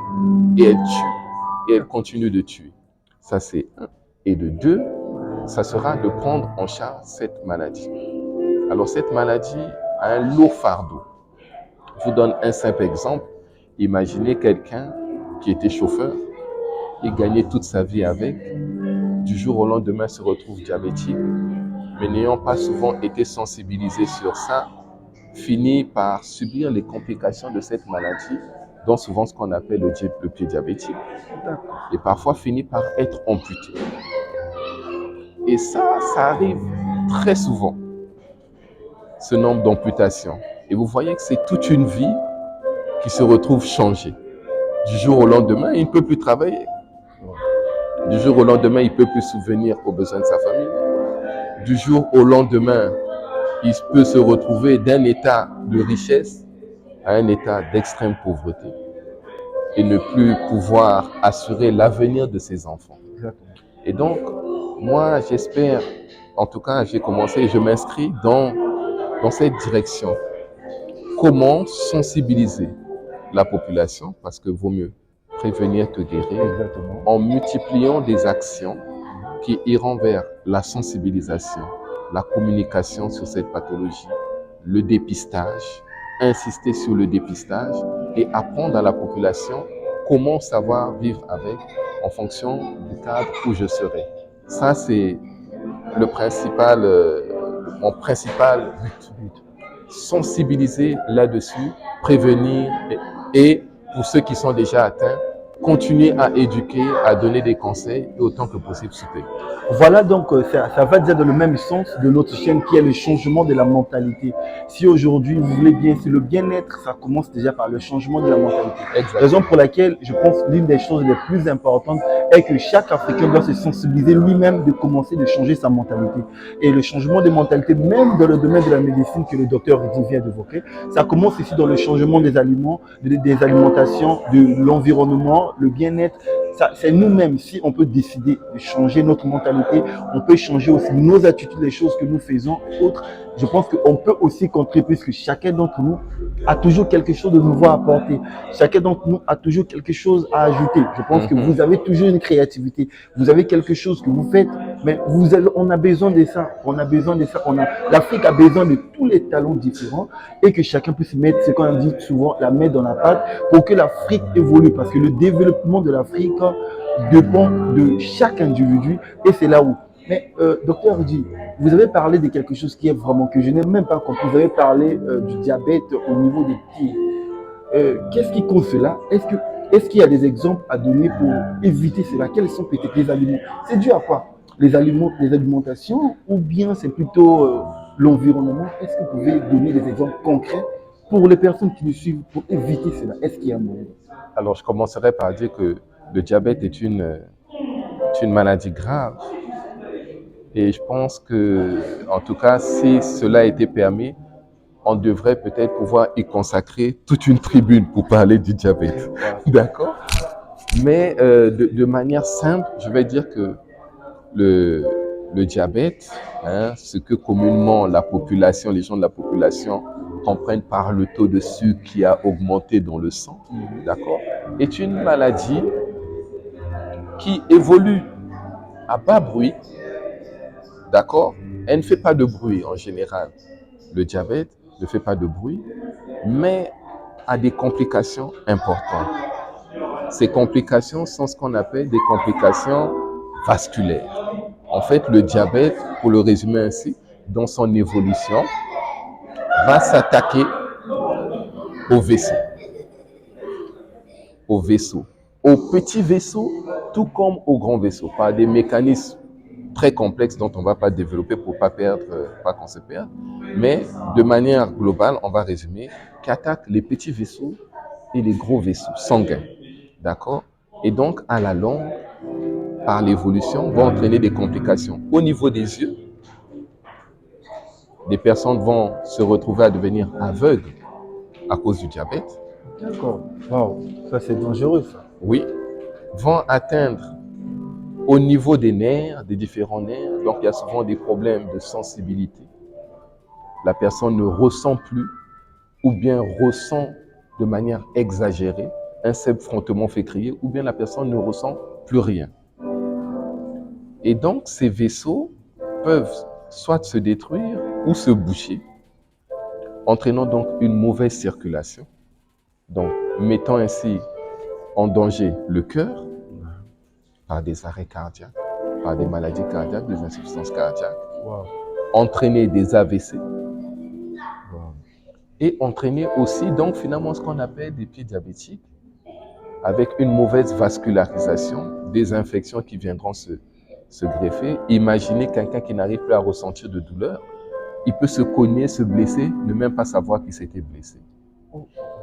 et elle tue. Et elle continue de tuer. Ça, c'est un. Et de deux, ça sera de prendre en charge cette maladie. Alors, cette maladie a un lourd fardeau. Je vous donne un simple exemple. Imaginez quelqu'un qui était chauffeur et gagnait toute sa vie avec. Du jour au lendemain, se retrouve diabétique, mais n'ayant pas souvent été sensibilisé sur ça, finit par subir les complications de cette maladie, dont souvent ce qu'on appelle le pied diabétique, et parfois finit par être amputé. Et ça arrive très souvent, ce nombre d'amputations. Et vous voyez que c'est toute une vie qui se retrouve changée. Du jour au lendemain, il ne peut plus travailler. Du jour au lendemain, il ne peut plus subvenir aux besoins de sa famille. Du jour au lendemain, il peut se retrouver d'un état de richesse à un état d'extrême pauvreté et ne plus pouvoir assurer l'avenir de ses enfants. Et donc, moi, j'espère, en tout cas, j'ai commencé et je m'inscris dans cette direction. Comment sensibiliser la population, parce que vaut mieux prévenir que guérir, en multipliant des actions qui iront vers la sensibilisation, la communication sur cette pathologie, le dépistage, insister sur le dépistage et apprendre à la population comment savoir vivre avec en fonction du cadre où je serai. Ça, c'est le principal, mon principal but. Sensibiliser là-dessus, prévenir et pour ceux qui sont déjà atteints, continuer à éduquer, à donner des conseils et autant que possible soutenir. Voilà donc, ça va déjà dans le même sens de notre chaîne qui est le changement de la mentalité. Si aujourd'hui, vous voulez bien, c'est le bien-être, ça commence déjà par le changement de la mentalité. Exactement. Raison pour laquelle je pense que l'une des choses les plus importantes est que chaque Africain doit se sensibiliser lui-même de commencer de changer sa mentalité. Et le changement de mentalité, même dans le domaine de la médecine que le docteur Riddy vient d'évoquer, ça commence ici dans le changement des aliments, des alimentations, de l'environnement, le bien-être. C'est nous-mêmes, si on peut décider de changer notre mentalité, on peut changer aussi nos attitudes, les choses que nous faisons, autres. Je pense qu'on peut aussi contribuer puisque chacun d'entre nous a toujours quelque chose de nouveau à apporter. Chacun d'entre nous a toujours quelque chose à ajouter. Je pense que Mhm. vous avez toujours une créativité. Vous avez quelque chose que vous faites, mais on a besoin de ça. On a besoin de ça. L'Afrique a besoin de tous les talents différents et que chacun puisse mettre, ce qu'on dit souvent, la main dans la pâte pour que l'Afrique évolue. Parce que le développement de l'Afrique dépend de chaque individu et c'est là où. Mais docteur Di, vous avez parlé de quelque chose qui est vraiment que je n'ai même pas compris. Vous avez parlé du diabète au niveau des pieds. Qu'est-ce qui cause cela? Est-ce qu'il y a des exemples à donner pour éviter cela? Quels sont peut-être les aliments? C'est dû à quoi? Les aliments, les alimentations ou bien c'est plutôt l'environnement? Est-ce que vous pouvez donner des exemples concrets pour les personnes qui nous suivent pour éviter cela? Est-ce qu'il y a un moyen? Alors, je commencerai par dire que le diabète est une maladie grave. Et je pense que, en tout cas, si cela était permis, on devrait peut-être pouvoir y consacrer toute une tribune pour parler du diabète. D'accord? Mais de manière simple, je vais dire que le, le diabète, hein, ce que communément la population, les gens de la population comprennent par le taux de sucre qui a augmenté dans le sang, d'accord, est une maladie qui évolue à bas bruit, d'accord? Elle ne fait pas de bruit en général. Le diabète ne fait pas de bruit, mais a des complications importantes. Ces complications sont ce qu'on appelle des complications vasculaires. En fait, le diabète, pour le résumer ainsi, dans son évolution, va s'attaquer au vaisseau, au petit vaisseau, tout comme au grand vaisseau, par des mécanismes très complexes dont on ne va pas développer pour pas qu'on se perde. Mais de manière globale, on va résumer, qui attaque les petits vaisseaux et les gros vaisseaux sanguins. D'accord? Et donc, à la longue, par l'évolution, vont entraîner des complications au niveau des yeux. Des personnes vont se retrouver à devenir aveugles à cause du diabète. D'accord. Wow, ça c'est dangereux ça. Oui, vont atteindre au niveau des nerfs, des différents nerfs. Donc, il y a souvent des problèmes de sensibilité. La personne ne ressent plus ou bien ressent de manière exagérée un simple frottement fait crier ou bien la personne ne ressent plus rien. Et donc, ces vaisseaux peuvent soit se détruire ou se boucher, entraînant donc une mauvaise circulation, donc mettant ainsi en danger le cœur par des arrêts cardiaques, par des maladies cardiaques, des insuffisances cardiaques, Wow. entraîner des AVC Wow. et entraîner aussi donc finalement ce qu'on appelle des pieds diabétiques avec une mauvaise vascularisation, des infections qui viendront se greffer. Imaginez quelqu'un qui n'arrive plus à ressentir de douleur. Il peut se cogner, se blesser, ne même pas savoir qu'il s'était blessé.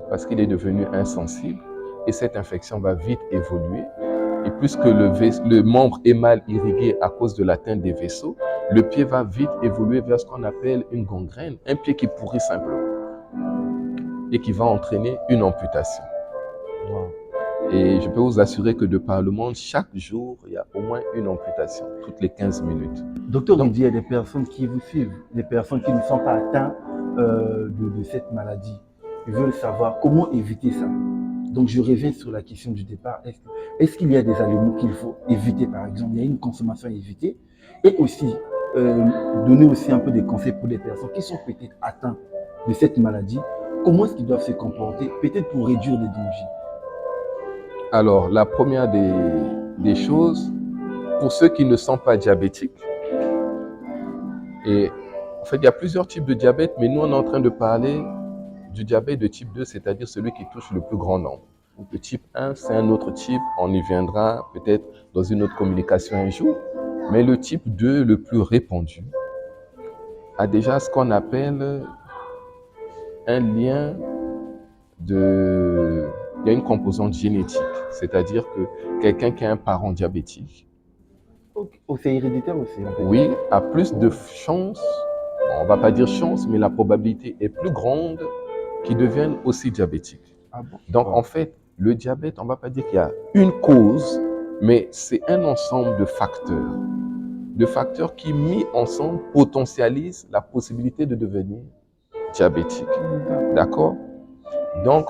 Parce qu'il est devenu insensible et cette infection va vite évoluer. Et puisque le membre est mal irrigué à cause de l'atteinte des vaisseaux, le pied va vite évoluer vers ce qu'on appelle une gangrène, un pied qui pourrit simplement et qui va entraîner une amputation. Wow. Et je peux vous assurer que de par le monde, chaque jour, il y a au moins une amputation, toutes les 15 minutes. Docteur, Donc, il dit il y a des personnes qui vous suivent, des personnes qui ne sont pas atteintes de cette maladie. Ils veulent savoir comment éviter ça. Donc, je reviens sur la question du départ. Est-ce qu'il y a des aliments qu'il faut éviter, par exemple? Il y a une consommation à éviter. Et aussi, donner aussi un peu des conseils pour les personnes qui sont peut-être atteintes de cette maladie. Comment est-ce qu'ils doivent se comporter, peut-être pour réduire les dangers? alors, la première des choses, pour ceux qui ne sont pas diabétiques, et en fait, il y a plusieurs types de diabète, mais nous, on est en train de parler du diabète de type 2, c'est-à-dire celui qui touche le plus grand nombre. Le type 1, c'est un autre type, on y viendra peut-être dans une autre communication un jour, mais le type 2, le plus répandu, a déjà ce qu'on appelle un lien de... Il y a une composante génétique, c'est-à-dire que quelqu'un qui a un parent diabétique, C'est héréditaire aussi, en fait. oui, a plus de chances, on ne va pas dire chance, mais la probabilité est plus grande qu'il devienne aussi diabétique. Ah bon? Donc, en fait, le diabète, on ne va pas dire qu'il y a une cause, mais c'est un ensemble de facteurs. de facteurs qui, mis ensemble, potentialisent la possibilité de devenir diabétique. D'accord? Donc,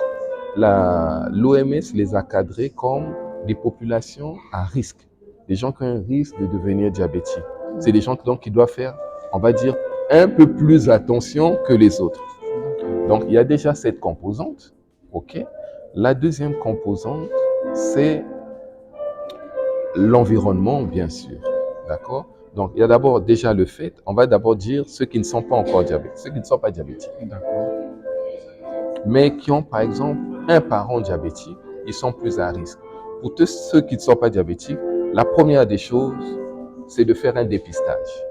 l'OMS les a cadrés comme des populations à risque, des gens qui ont un risque de devenir diabétiques. C'est des gens donc, qui doivent faire, on va dire, un peu plus attention que les autres. Donc, il y a déjà cette composante. OK? La deuxième composante, c'est l'environnement, bien sûr. D'accord? Donc, il y a d'abord déjà le fait, on va d'abord dire ceux qui ne sont pas encore diabétiques, ceux qui ne sont pas diabétiques. D'accord? Mais qui ont, par exemple, un parent diabétique, ils sont plus à risque. Pour tous ceux qui ne sont pas diabétiques, la première des choses, c'est de faire un dépistage.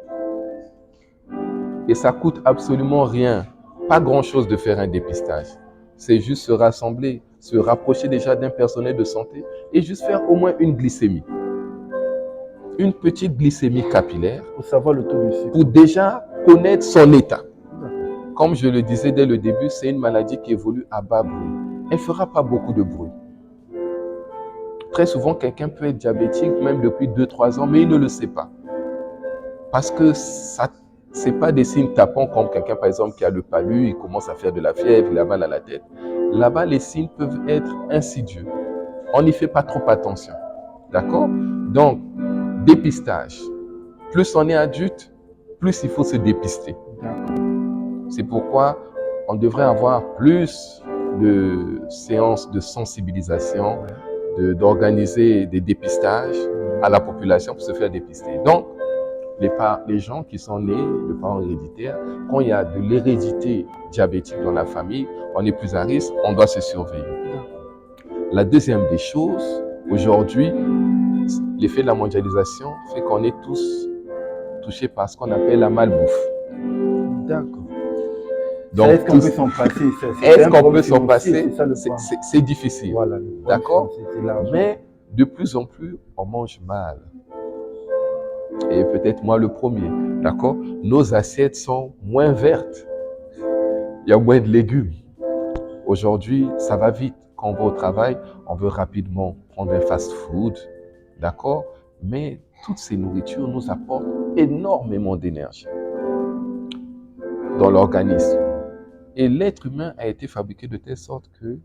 Et ça coûte absolument rien, pas grand-chose de faire un dépistage. C'est juste se rassembler, se rapprocher déjà d'un personnel de santé et juste faire au moins une glycémie. Une petite glycémie capillaire. Pour savoir le taux de sucre. Pour déjà connaître son état. Comme je le disais dès le début, c'est une maladie qui évolue à bas bruit. Elle ne fera pas beaucoup de bruit. Très souvent, quelqu'un peut être diabétique même depuis 2-3 ans, mais il ne le sait pas. Parce que ce n'est pas des signes tapants comme quelqu'un, par exemple, qui a le palu, il commence à faire de la fièvre, il a mal à la tête. Là-bas, les signes peuvent être insidieux. On n'y fait pas trop attention. D'accord? Donc, dépistage. Plus on est adulte, plus il faut se dépister. C'est pourquoi on devrait avoir plus de séances de sensibilisation, d'organiser des dépistages à la population pour se faire dépister. Donc, les gens qui sont nés de parents héréditaires, quand il y a de l'hérédité diabétique dans la famille, on est plus à risque, on doit se surveiller. La deuxième des choses, aujourd'hui, l'effet de la mondialisation fait qu'on est tous touchés par ce qu'on appelle la malbouffe. D'accord. Donc, est-ce qu'on peut s'en passer? Est-ce qu'on peut s'en passer? C'est difficile. Voilà, d'accord? Mais de plus en plus, on mange mal. Et peut-être moi le premier, d'accord? Nos assiettes sont moins vertes. Il y a moins de légumes. Aujourd'hui, ça va vite. Quand on va au travail, on veut rapidement prendre un fast-food, d'accord? Mais toutes ces nourritures nous apportent énormément d'énergie dans l'organisme. Et l'être humain a été fabriqué de telle sorte que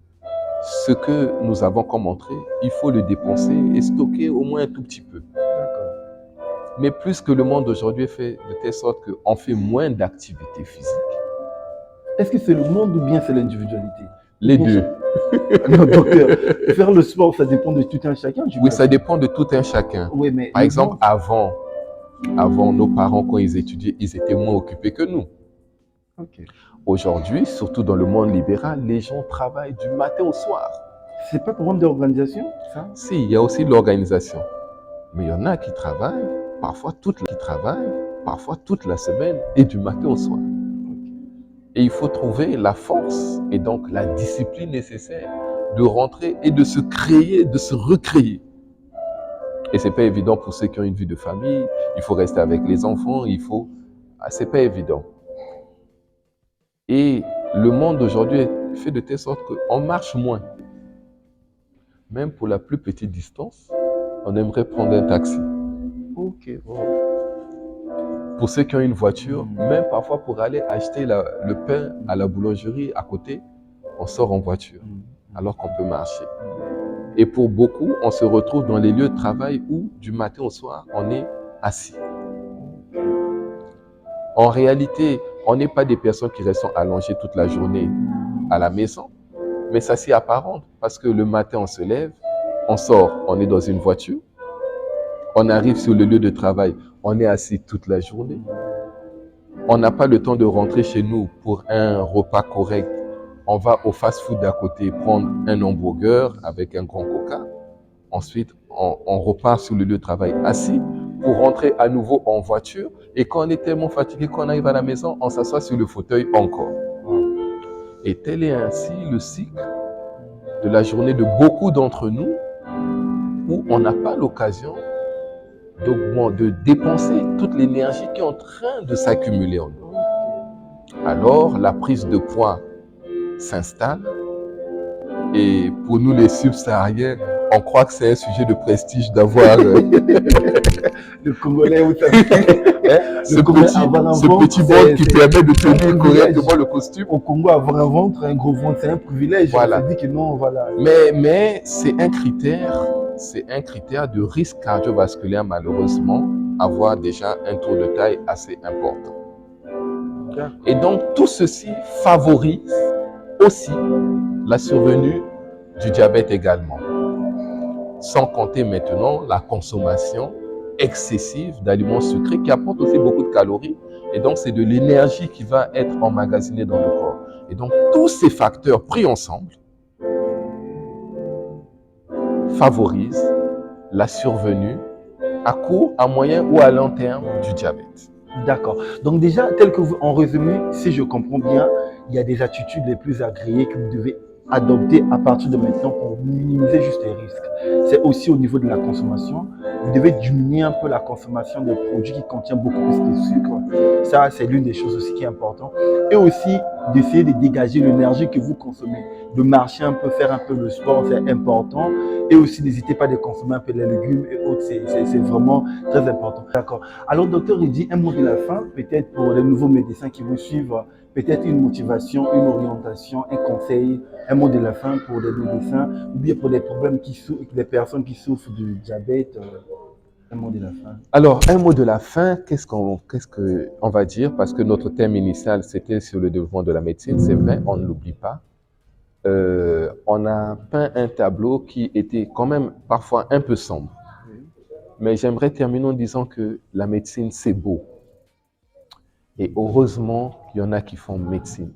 ce que nous avons comme entrée, il faut le dépenser et stocker au moins un tout petit peu. Mais plus que le monde aujourd'hui est fait de telle sorte qu'on fait moins d'activité physique. Est-ce que c'est le monde ou bien c'est l'individualité? Les deux. Non, docteur, faire le sport, ça dépend de tout un chacun. Oui, ça dépend de tout un chacun. Oui, mais par exemple, avant, nos parents, quand ils étudiaient, ils étaient moins occupés que nous. Okay. Aujourd'hui, surtout dans le monde libéral, les gens travaillent du matin au soir. C'est pas problème d'organisation, ça? Si, il y a aussi l'organisation. Mais il y en a qui travaillent, parfois toute la semaine et du matin au soir. Et il faut trouver la force et donc la discipline nécessaire de rentrer et de se créer, de se recréer. Et c'est pas évident pour ceux qui ont une vie de famille. Il faut rester avec les enfants, c'est pas évident. Et le monde aujourd'hui est fait de telle sorte qu'on marche moins. Même pour la plus petite distance, on aimerait prendre un taxi. Ok. Oh. Pour ceux qui ont une voiture, même parfois pour aller acheter le pain à la boulangerie à côté, on sort en voiture, alors qu'on peut marcher. Et pour beaucoup, on se retrouve dans les lieux de travail où, du matin au soir, on est assis. En réalité, on n'est pas des personnes qui restent allongées toute la journée à la maison, mais ça s'y apparente parce que le matin, on se lève, on sort, on est dans une voiture, on arrive sur le lieu de travail, on est assis toute la journée. On n'a pas le temps de rentrer chez nous pour un repas correct. On va au fast-food d'à côté prendre un hamburger avec un grand coca. Ensuite, on repart sur le lieu de travail assis pour rentrer à nouveau en voiture. Et quand on est tellement fatigué, quand on arrive à la maison, on s'assoit sur le fauteuil encore. Et tel est ainsi le cycle de la journée de beaucoup d'entre nous où on n'a pas l'occasion de dépenser toute l'énergie qui est en train de s'accumuler en nous. Alors, la prise de poids s'installe et pour nous les subsahariens, On croit que c'est un sujet de prestige d'avoir Le Congolais, vous savez, ce le Congolais avoir un ventre, petit ventre qui permet de un tenir privilège. correctement le costume. Au Congo, avoir un ventre, un gros ventre, c'est un privilège. Voilà. On se dit que non, voilà. Mais c'est un critère de risque cardiovasculaire, malheureusement, avoir déjà un tour de taille assez important. Et donc, tout ceci favorise aussi la survenue du diabète également. Sans compter maintenant la consommation excessive d'aliments sucrés qui apportent aussi beaucoup de calories. Et donc, c'est de l'énergie qui va être emmagasinée dans le corps. Et donc, tous ces facteurs pris ensemble favorisent la survenue à court, à moyen ou à long terme du diabète. D'accord. Donc déjà, tel que vous, en résumé, si je comprends bien, il y a des attitudes les plus agréées que vous devez adopter à partir de maintenant pour minimiser juste les risques. C'est aussi au niveau de la consommation. Vous devez diminuer un peu la consommation de produits qui contiennent beaucoup plus de sucre. Ça, c'est l'une des choses aussi qui est importante. Et aussi d'essayer de dégager l'énergie que vous consommez. De marcher un peu, faire un peu de sport, c'est important. Et aussi, n'hésitez pas à consommer un peu les légumes et autres. C'est vraiment très important. D'accord. Alors, docteur, il dit un mot de la fin, peut-être pour les nouveaux médecins qui vous suivent, peut-être une motivation, une orientation, un conseil, un mot de la fin pour les médecins ou bien pour les problèmes les personnes qui souffrent du diabète. Un mot de la fin. Alors, un mot de la fin, qu'est-ce qu'on va dire? Parce que notre thème initial, c'était sur le développement de la médecine. C'est vrai, on ne l'oublie pas. On a peint un tableau qui était quand même parfois un peu sombre. Mais j'aimerais terminer en disant que la médecine, c'est beau. Et heureusement qu'il y en a qui font médecine.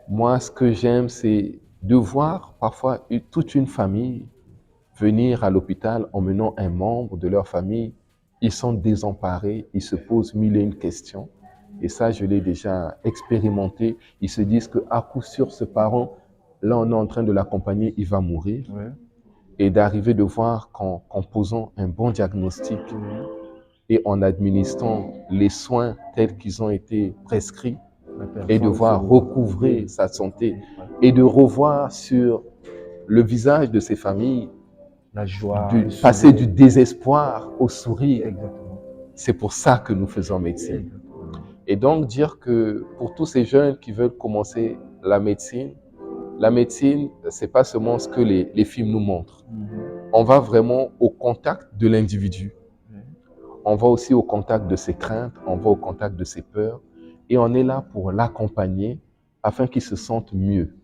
Moi, ce que j'aime, c'est de voir parfois toute une famille venir à l'hôpital en menant un membre de leur famille. Ils sont désemparés, ils se posent mille et une questions. Et ça, je l'ai déjà expérimenté. Ils se disent qu'à coup sûr, ce parent, là, on est en train de l'accompagner, il va mourir. Ouais. Et d'arriver de voir qu'en posant un bon diagnostic et en administrant les soins tels qu'ils ont été prescrits, et de voir recouvrer sa santé et de revoir sur le visage de ces familles la joie, passer du désespoir au sourire. Exactement. C'est pour ça que nous faisons médecine. Exactement. Et donc dire que pour tous ces jeunes qui veulent commencer la médecine, c'est pas seulement ce que les films nous montrent. On va vraiment au contact de l'individu. On va aussi au contact de ses craintes, on va au contact de ses peurs. Et on est là pour l'accompagner afin qu'il se sente mieux,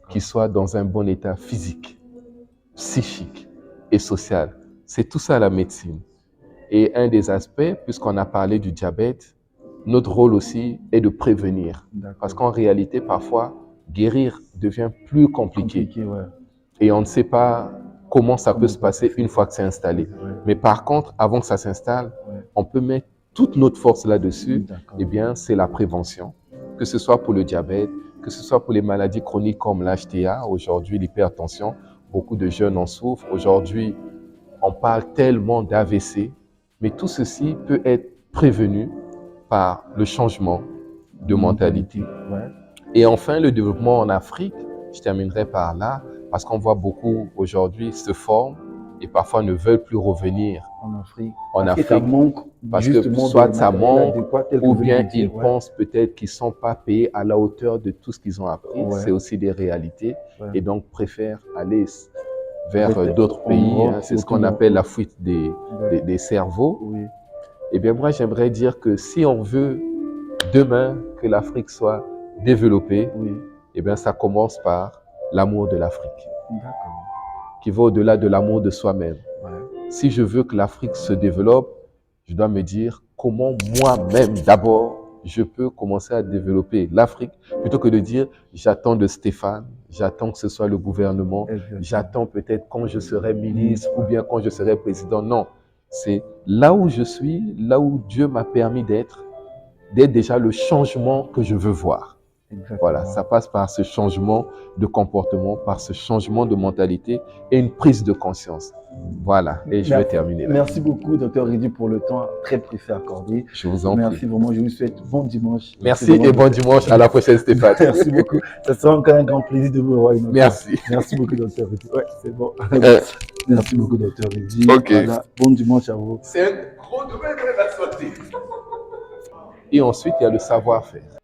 qu'il soit dans un bon état physique, psychique et social. C'est tout ça la médecine. Et un des aspects, puisqu'on a parlé du diabète, notre rôle aussi est de prévenir. Parce qu'en réalité, parfois, guérir devient plus compliqué. Ouais. Et on ne sait pas comment ça peut se passer une fois que c'est installé. Ouais. Mais par contre, avant que ça s'installe, on peut mettre toute notre force là-dessus. Eh bien, c'est la prévention. Que ce soit pour le diabète, que ce soit pour les maladies chroniques comme l'HTA, aujourd'hui l'hypertension, beaucoup de jeunes en souffrent. Aujourd'hui, on parle tellement d'AVC, mais tout ceci peut être prévenu par le changement de mentalité. Ouais. Et enfin, le développement en Afrique, je terminerai par là, parce qu'on voit beaucoup aujourd'hui se forment et parfois ne veulent plus revenir en Afrique. Parce que soit ça manque, ou bien ils pensent peut-être qu'ils ne sont pas payés à la hauteur de tout ce qu'ils ont appris. Ouais. C'est aussi des réalités. Ouais. Et donc préfèrent aller vers d'autres pays. C'est ce qu'on appelle la fuite des cerveaux. Oui. Eh bien, moi, j'aimerais dire que si on veut demain que l'Afrique soit développée, eh bien, ça commence par l'amour de l'Afrique, qui va au-delà de l'amour de soi-même. Ouais. Si je veux que l'Afrique se développe, je dois me dire comment moi-même, d'abord, je peux commencer à développer l'Afrique, plutôt que de dire j'attends de Stéphane, j'attends que ce soit le gouvernement, j'attends peut-être quand je serai ministre ou bien quand je serai président. Non, c'est là où je suis, là où Dieu m'a permis d'être déjà le changement que je veux voir. Exactement. Voilà, ça passe par ce changement de comportement, par ce changement de mentalité et une prise de conscience. Voilà, et je vais terminer là. Merci beaucoup, Dr. Ridi, pour le temps très précieux accordé. Je vous en Merci prie. vraiment, je vous souhaite bon dimanche. Merci et bon dimanche. À la prochaine, Stéphane. Merci beaucoup. Ça sera encore un grand plaisir de vous revoir. Merci. Merci beaucoup, Dr. Ridi. Ouais, c'est bon. Merci beaucoup, Dr. Ridi. Ok. Voilà, bon dimanche à vous. C'est un gros domaine de la santé. Et ensuite, il y a le savoir-faire.